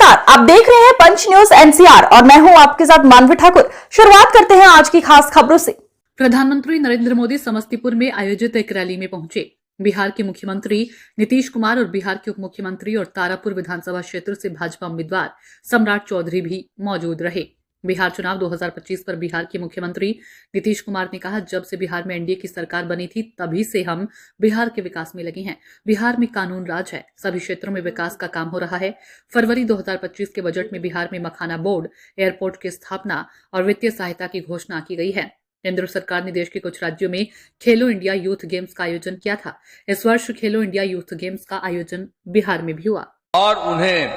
नमस्कार, आप देख रहे हैं पंच न्यूज एनसीआर और मैं हूं आपके साथ मानवी ठाकुर। शुरुआत करते हैं आज की खास खबरों से। प्रधानमंत्री नरेंद्र मोदी समस्तीपुर में आयोजित एक रैली में पहुंचे। बिहार के मुख्यमंत्री नीतीश कुमार और बिहार के उप मुख्यमंत्री और तारापुर विधानसभा क्षेत्र से भाजपा उम्मीदवार सम्राट चौधरी भी मौजूद रहे। बिहार चुनाव 2025 पर बिहार के मुख्यमंत्री नीतीश कुमार ने कहा, जब से बिहार में एनडीए की सरकार बनी थी तभी से हम बिहार के विकास में लगे हैं। बिहार में कानून राज है, सभी क्षेत्रों में विकास का काम हो रहा है। फरवरी 2025 के बजट में बिहार में मखाना बोर्ड, एयरपोर्ट की स्थापना और वित्तीय सहायता की घोषणा की गई है। केंद्र सरकार ने देश के कुछ राज्यों में खेलो इंडिया यूथ गेम्स का आयोजन किया था। इस वर्ष खेलो इंडिया यूथ गेम्स का आयोजन बिहार में भी हुआ और उन्हें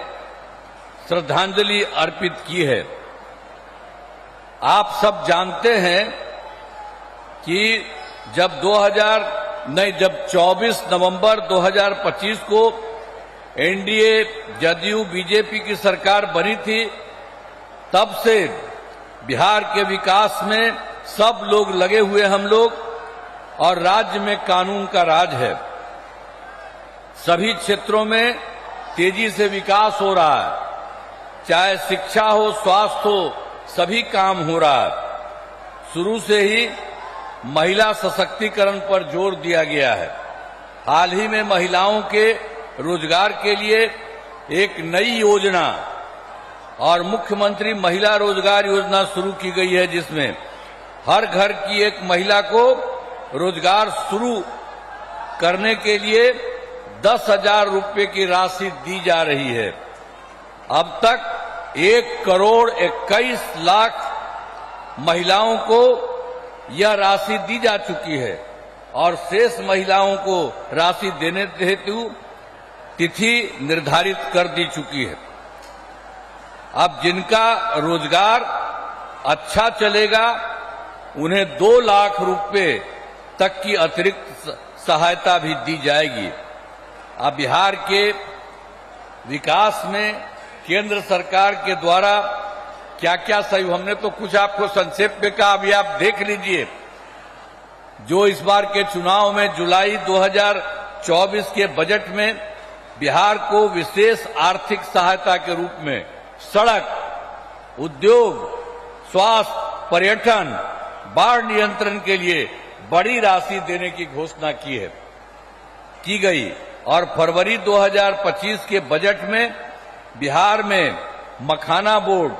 श्रद्धांजलि अर्पित की है। आप सब जानते हैं कि जब 24 नवंबर 2025 को एनडीए जदयू बीजेपी की सरकार बनी थी, तब से बिहार के विकास में सब लोग लगे हुए हम लोग, और राज्य में कानून का राज है। सभी क्षेत्रों में तेजी से विकास हो रहा है, चाहे शिक्षा हो, स्वास्थ्य हो, सभी काम हो रहा है। शुरू से ही महिला सशक्तिकरण पर जोर दिया गया है। हाल ही में महिलाओं के रोजगार के लिए एक नई योजना और मुख्यमंत्री महिला रोजगार योजना शुरू की गई है, जिसमें हर घर की एक महिला को रोजगार शुरू करने के लिए 10,000 रुपये की राशि दी जा रही है। अब तक 1,21,00,000 महिलाओं को यह राशि दी जा चुकी है और शेष महिलाओं को राशि देने हेतु तिथि निर्धारित कर दी चुकी है। अब जिनका रोजगार अच्छा चलेगा उन्हें 2 लाख रुपए तक की अतिरिक्त सहायता भी दी जाएगी। अब बिहार के विकास में केंद्र सरकार के द्वारा क्या क्या सही, हमने तो कुछ आपको संक्षेप में कहा, अभी आप देख लीजिए। जो इस बार के चुनाव में जुलाई 2024 के बजट में बिहार को विशेष आर्थिक सहायता के रूप में सड़क, उद्योग, स्वास्थ्य, पर्यटन, बाढ़ नियंत्रण के लिए बड़ी राशि देने की घोषणा की गई। और फरवरी 2025 के बजट में बिहार में मखाना बोर्ड,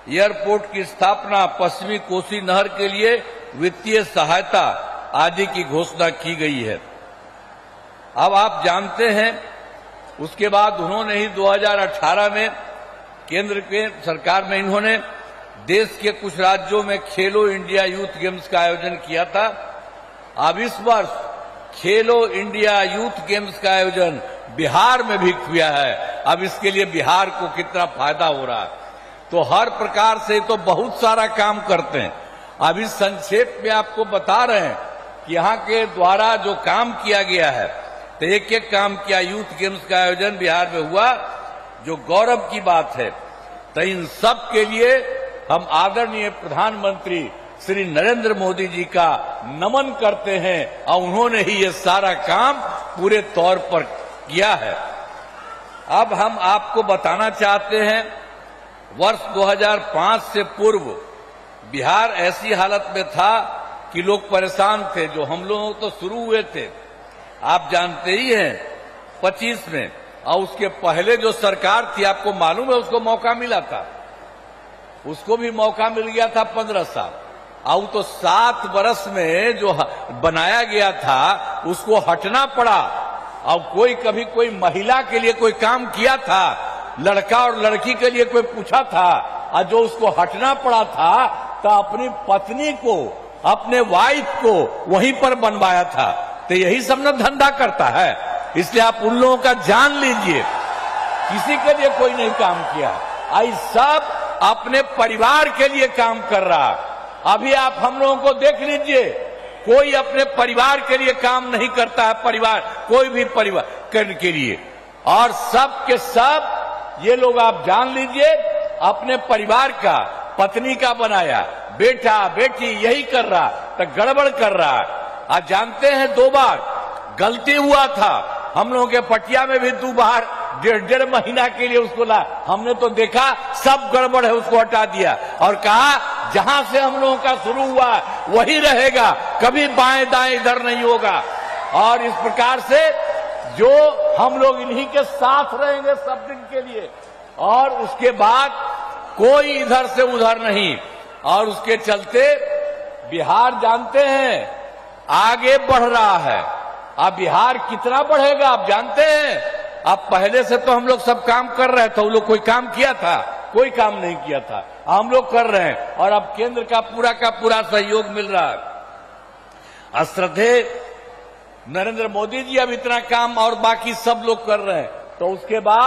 एयरपोर्ट की स्थापना, पश्चिमी कोसी नहर के लिए वित्तीय सहायता आदि की घोषणा की गई है। अब आप जानते हैं, उसके बाद उन्होंने ही 2018 में केंद्र के सरकार में इन्होंने देश के कुछ राज्यों में खेलो इंडिया यूथ गेम्स का आयोजन किया था। अब इस वर्ष खेलो इंडिया यूथ गेम्स का आयोजन बिहार में भी किया है। अब इसके लिए बिहार को कितना फायदा हो रहा है, तो हर प्रकार से तो बहुत सारा काम करते हैं। अब इस संक्षेप में आपको बता रहे हैं कि यहाँ के द्वारा जो काम किया गया है, तो एक एक काम किया। यूथ गेम्स का आयोजन बिहार में हुआ, जो गौरव की बात है। तो इन सब के लिए हम आदरणीय प्रधानमंत्री श्री नरेंद्र मोदी जी का नमन करते हैं, और उन्होंने ही ये सारा काम पूरे तौर पर किया है। अब हम आपको बताना चाहते हैं, वर्ष 2005 से पूर्व बिहार ऐसी हालत में था कि लोग परेशान थे। जो हम लोग तो शुरू हुए थे, आप जानते ही हैं, 25 में, और उसके पहले जो सरकार थी, आपको मालूम है, उसको मौका मिला था। उसको भी मौका मिल गया था 15 साल, और तो 7 वर्ष में जो बनाया गया था उसको हटना पड़ा। और कभी कोई महिला के लिए कोई काम किया था, लड़का और लड़की के लिए कोई पूछा था, और जो उसको हटना पड़ा था, तो अपनी पत्नी को, अपने वाइफ को वहीं पर बनवाया था। तो यही सब ना धंधा करता है। इसलिए आप उन लोगों का जान लीजिए, किसी के लिए कोई नहीं काम किया। आई सब अपने परिवार के लिए काम कर रहा है। अभी आप हम लोगों को देख लीजिए, कोई अपने परिवार के लिए काम नहीं करता है। परिवार, कोई भी परिवार करने के लिए, और सब के सब ये लोग आप जान लीजिए, अपने परिवार का, पत्नी का बनाया, बेटा बेटी यही कर रहा, तो गड़बड़ कर रहा है। आज जानते हैं 2 बार गलती हुआ था। हम लोगों के पटिया में भी 2 बार डेढ़ महीना के लिए उसको ला। हमने तो देखा सब गड़बड़ है, उसको हटा दिया और कहा जहां से हम लोगों का शुरू हुआ वही रहेगा, कभी बाएं दाएं इधर नहीं होगा। और इस प्रकार से जो हम लोग इन्हीं के साथ रहेंगे सब दिन के लिए, और उसके बाद कोई इधर से उधर नहीं। और उसके चलते बिहार जानते हैं आगे बढ़ रहा है। अब बिहार कितना बढ़ेगा आप जानते हैं। अब पहले से तो हम लोग सब काम कर रहे थे, वो लोग कोई काम किया था? कोई काम नहीं किया था, हम लोग कर रहे हैं। और अब केंद्र का पूरा सहयोग मिल रहा है। श्रद्धेय नरेंद्र मोदी जी अब इतना काम और बाकी सब लोग कर रहे हैं, तो उसके बाद